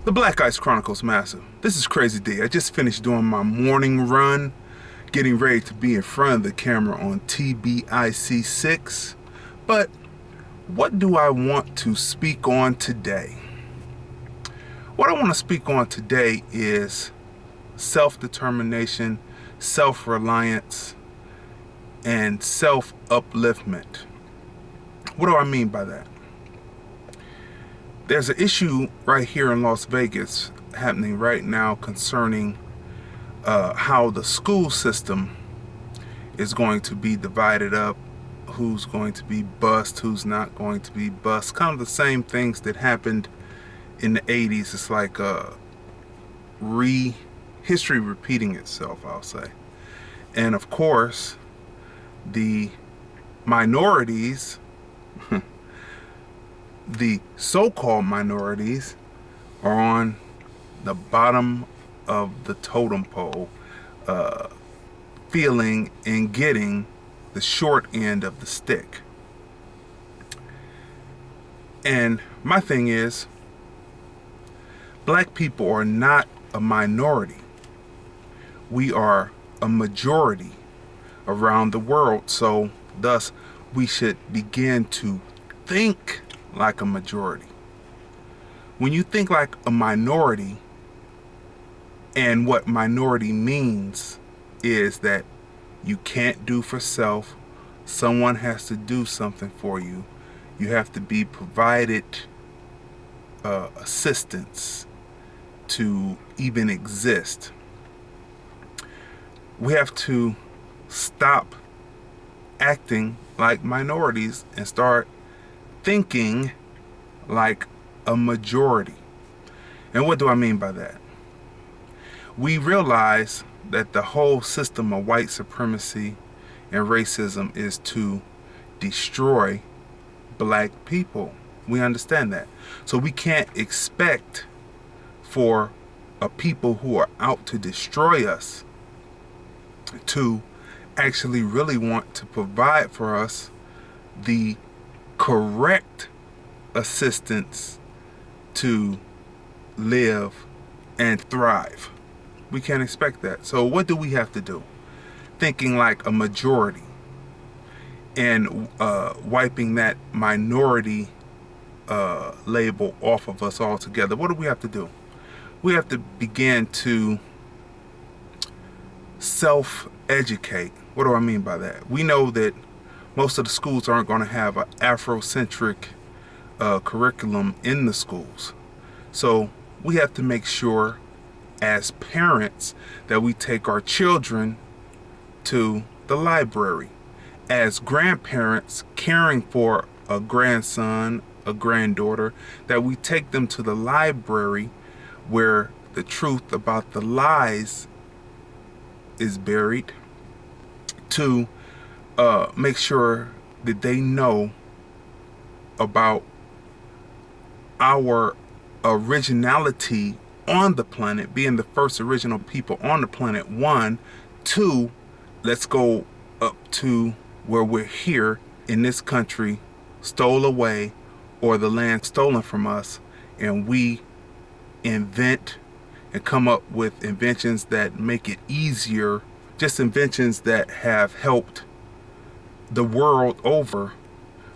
The Black Ice Chronicles Massive. This is Crazy D. I just finished doing my morning run, getting ready to be in front of the camera on TBIC 6. But what do I want to speak on today? What I want to speak on today is self-determination, self-reliance, and self-upliftment. What do I mean by that? There's an issue right here in Las Vegas happening right now concerning how the school system is going to be divided up, who's going to be bused, who's not going to be bused. Kind of the same things that happened in the 80s. It's like history repeating itself, I'll say. And of course, the minorities, the so-called minorities, are on the bottom of the totem pole, feeling and getting the short end of the stick. And my thing is, black people are not a minority. We are a majority around the world, so thus we should begin to think like a majority. When you think like a minority, and what minority means is that you can't do for self, someone has to do something for you. You have to be provided assistance to even exist. We have to stop acting like minorities and start thinking like a majority. And what do I mean by that? We realize that the whole system of white supremacy and racism is to destroy black people. We understand that. So we can't expect for a people who are out to destroy us to actually really want to provide for us the correct assistance to live and thrive. We can't expect that. So what do we have to do? Thinking like a majority and wiping that minority label off of us altogether. What do we have to do? We have to begin to self-educate. What do I mean by that? We know that most of the schools aren't going to have an Afrocentric curriculum in the schools. So we have to make sure as parents that we take our children to the library. As grandparents caring for a grandson, a granddaughter, that we take them to the library where the truth about the lies is buried, to make sure that they know about our originality on the planet, being the first original people on the planet. 1, 2, let's go up to where we're here in this country, stole away, or the land stolen from us, and we invent and come up with inventions that make it easier, just inventions that have helped the world over.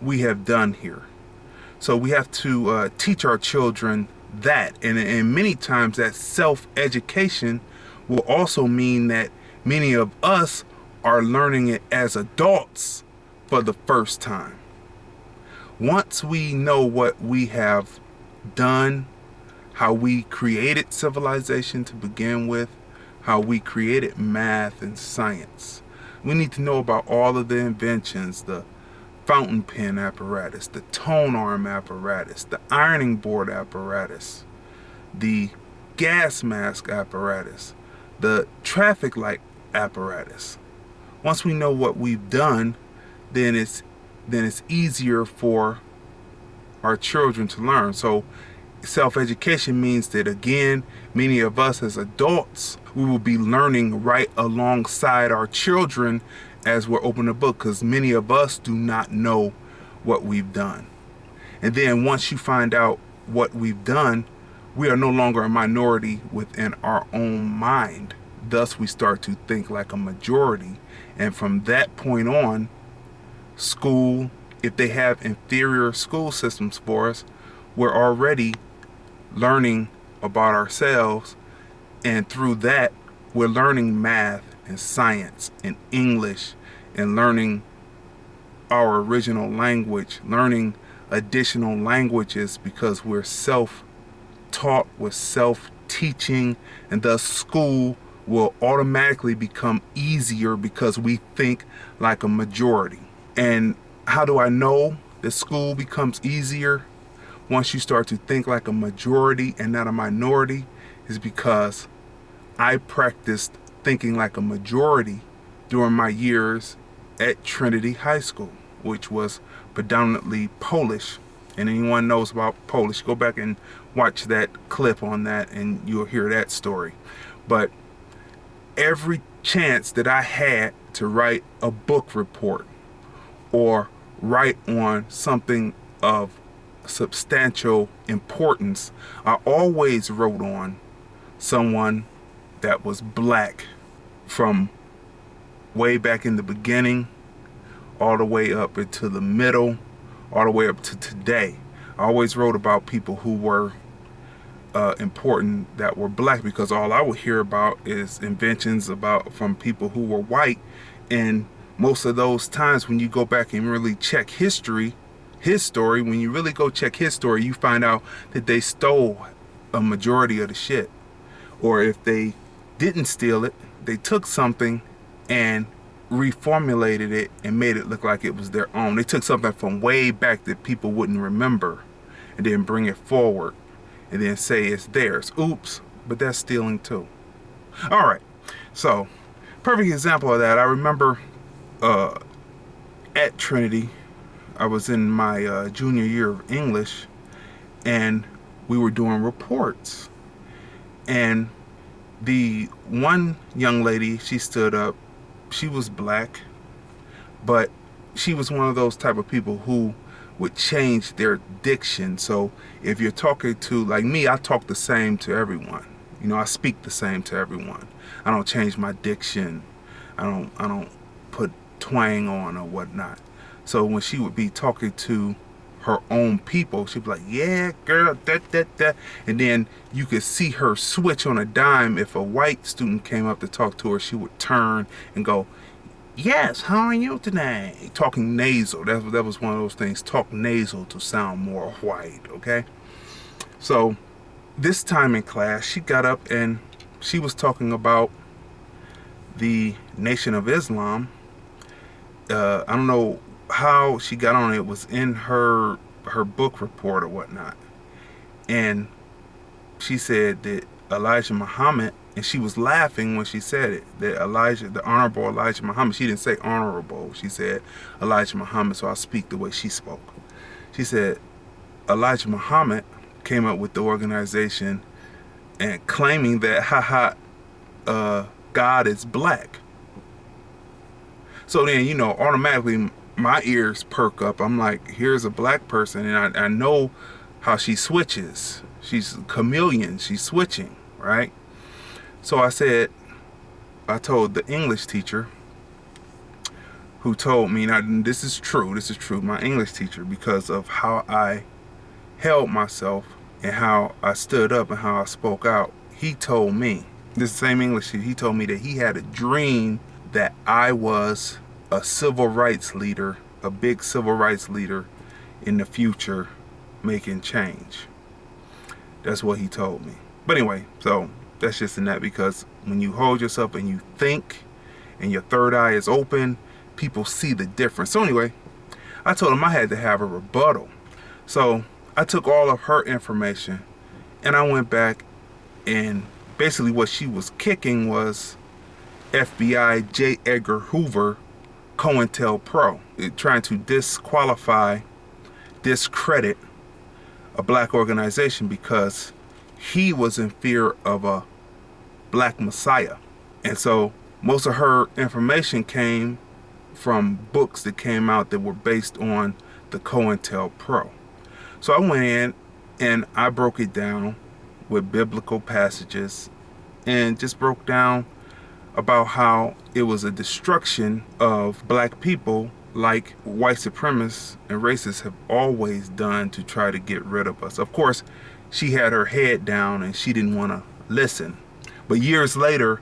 We have done here. So we have to teach our children that, and many times that self-education will also mean that many of us are learning it as adults for the first time. Once we know what we have done, how we created civilization to begin with, how we created math and science, we need to know about all of the inventions, the fountain pen apparatus, the tone arm apparatus, the ironing board apparatus, the gas mask apparatus, the traffic light apparatus. Once we know what we've done, then it's easier for our children to learn. So self-education means that, again, many of us as adults, we will be learning right alongside our children as we're opening a book, because many of us do not know what we've done. And then once you find out what we've done, we are no longer a minority within our own mind. Thus, we start to think like a majority. And from that point on, school, if they have inferior school systems for us, we're already learning about ourselves. And through that, we're learning math and science and English and learning our original language, learning additional languages because we're self-taught, we're self-teaching, and thus school will automatically become easier because we think like a majority. And how do I know that school becomes easier once you start to think like a majority and not a minority? Is because I practiced thinking like a majority during my years at Trinity High School, which was predominantly Polish. And anyone knows about Polish, go back and watch that clip on that and you'll hear that story. But every chance that I had to write a book report or write on something of substantial importance, I always wrote on someone that was black, from way back in the beginning all the way up into the middle, all the way up to today. I always wrote about people who were important that were black, because all I would hear about is inventions from people who were white. And most of those times when you go back and really check his story, when you really go check his story, you find out that they stole a majority of the shit. Or if they didn't steal it, they took something and reformulated it and made it look like it was their own. They took something from way back that people wouldn't remember and then bring it forward and then say it's theirs. Oops, but that's stealing too. All right, so perfect example of that. I remember at Trinity, I was in my junior year of English, and we were doing reports. And the one young lady, she stood up. She was black, but she was one of those type of people who would change their diction. So if you're talking to, like me, I talk the same to everyone. You know, I speak the same to everyone. I don't change my diction. I don't put twang on or whatnot. So when she would be talking to her own people, she'd be like, yeah, girl, that. And then you could see her switch on a dime. If a white student came up to talk to her, she would turn and go, yes, how are you today? Talking nasal. That was one of those things. Talk nasal to sound more white, okay? So this time in class, she got up and she was talking about the Nation of Islam. I don't know how she got on it. It was in her book report or whatnot. And she said that Elijah Muhammad, and she was laughing when she said it, that the Honorable Elijah Muhammad, she didn't say honorable, she said Elijah Muhammad, so I'll speak the way she spoke. She said Elijah Muhammad came up with the organization and claiming that God is black. So then, you know, automatically my ears perk up. I'm like, here's a black person, and I know how she switches. She's a chameleon. She's switching, right? So I told the English teacher, who told me, now this is true, my English teacher, because of how I held myself and how I stood up and how I spoke out. He told me, this same English teacher, he told me that he had a dream that I was a civil rights leader, a big civil rights leader in the future, making change. That's what he told me. But anyway, so that's just in that, because when you hold yourself and you think and your third eye is open, people see the difference. So anyway, I told him I had to have a rebuttal. So I took all of her information and I went back, and basically what she was kicking was FBI J. Edgar Hoover COINTELPRO, trying to discredit a black organization because he was in fear of a black messiah. And so most of her information came from books that came out that were based on the COINTELPRO. So I went in and I broke it down with biblical passages and just broke down about how it was a destruction of black people, like white supremacists and racists have always done to try to get rid of us. Of course, she had her head down and she didn't want to listen. But years later,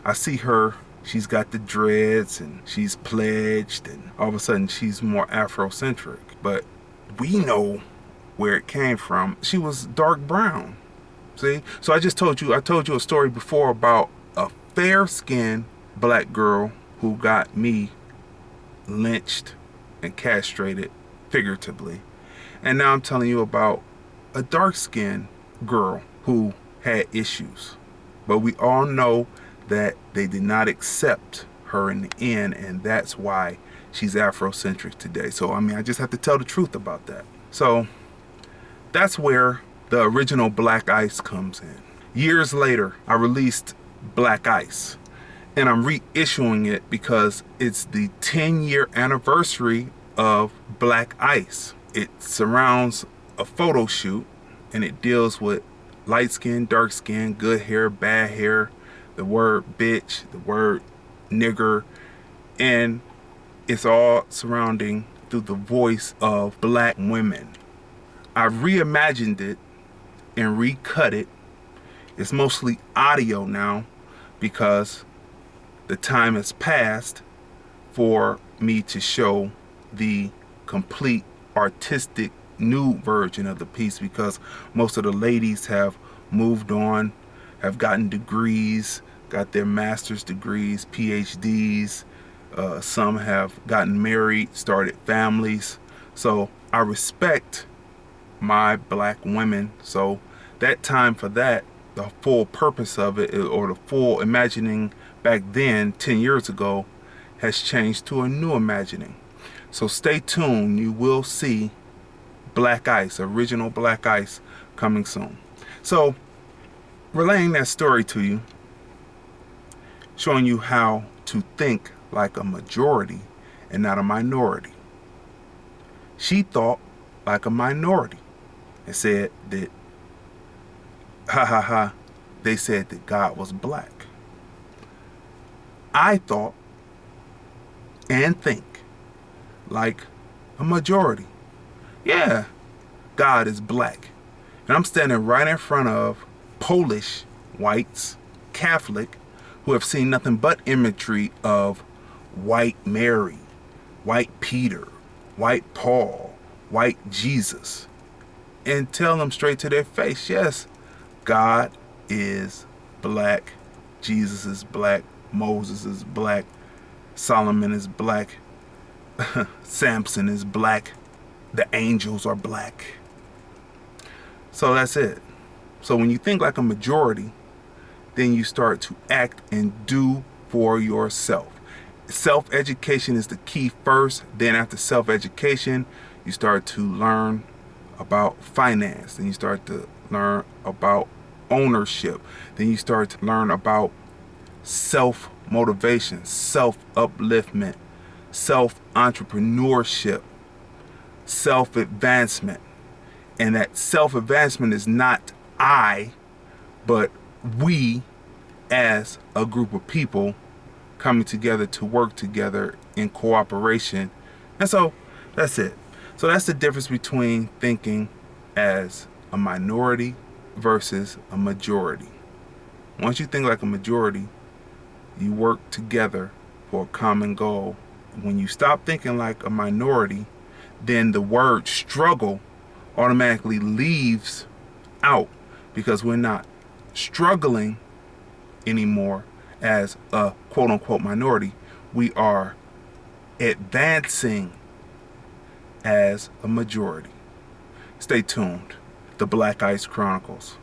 I see her, she's got the dreads and she's pledged, and all of a sudden she's more Afrocentric. But we know where it came from. She was dark brown. See? So I told you a story before about a fair-skinned black girl who got me lynched and castrated, figuratively. And now I'm telling you about a dark-skinned girl who had issues. But we all know that they did not accept her in the end, and that's why she's Afrocentric today. So, I mean, I just have to tell the truth about that. So, that's where the original BLKICE comes in. Years later, I released BLKICE, and I'm reissuing it because it's the 10-year anniversary of BLKICE. It surrounds a photo shoot, and it deals with light skin, dark skin, good hair, bad hair, the word bitch, the word nigger, and it's all surrounding through the voice of black women. I reimagined it and recut it. It's mostly audio now because the time has passed for me to show the complete artistic new version of the piece, because most of the ladies have moved on, have gotten degrees, got their master's degrees, PhDs. Some have gotten married, started families. So I respect my black women. So that time for that, the full purpose of it, or the full imagining back then 10 years ago, has changed to a new imagining. So stay tuned. You will see BLKICE, original BLKICE, coming soon. So relaying that story to you, showing you how to think like a majority and not a minority. She thought like a minority and said that, they said that God was black. I thought and think like a majority. Yeah, God is black. And I'm standing right in front of Polish whites, Catholic, who have seen nothing but imagery of white Mary, white Peter, white Paul, white Jesus, and tell them straight to their face, yes, God is black, Jesus is black, Moses is black, Solomon is black, Samson is black, the angels are black. So that's it. So when you think like a majority, then you start to act and do for yourself. Self-education is the key first. Then after self-education, you start to learn about finance. Then you start to learn about ownership. Then you start to learn about self-motivation, self-upliftment, self-entrepreneurship, self-advancement. And that self-advancement is not I, but we as a group of people coming together to work together in cooperation. And so that's it. So that's the difference between thinking as a minority versus a majority. Once you think like a majority, you work together for a common goal. When you stop thinking like a minority, then the word struggle automatically leaves out, because we're not struggling anymore as a quote-unquote minority. We are advancing as a majority. Stay tuned. The BLKICE Chronicles.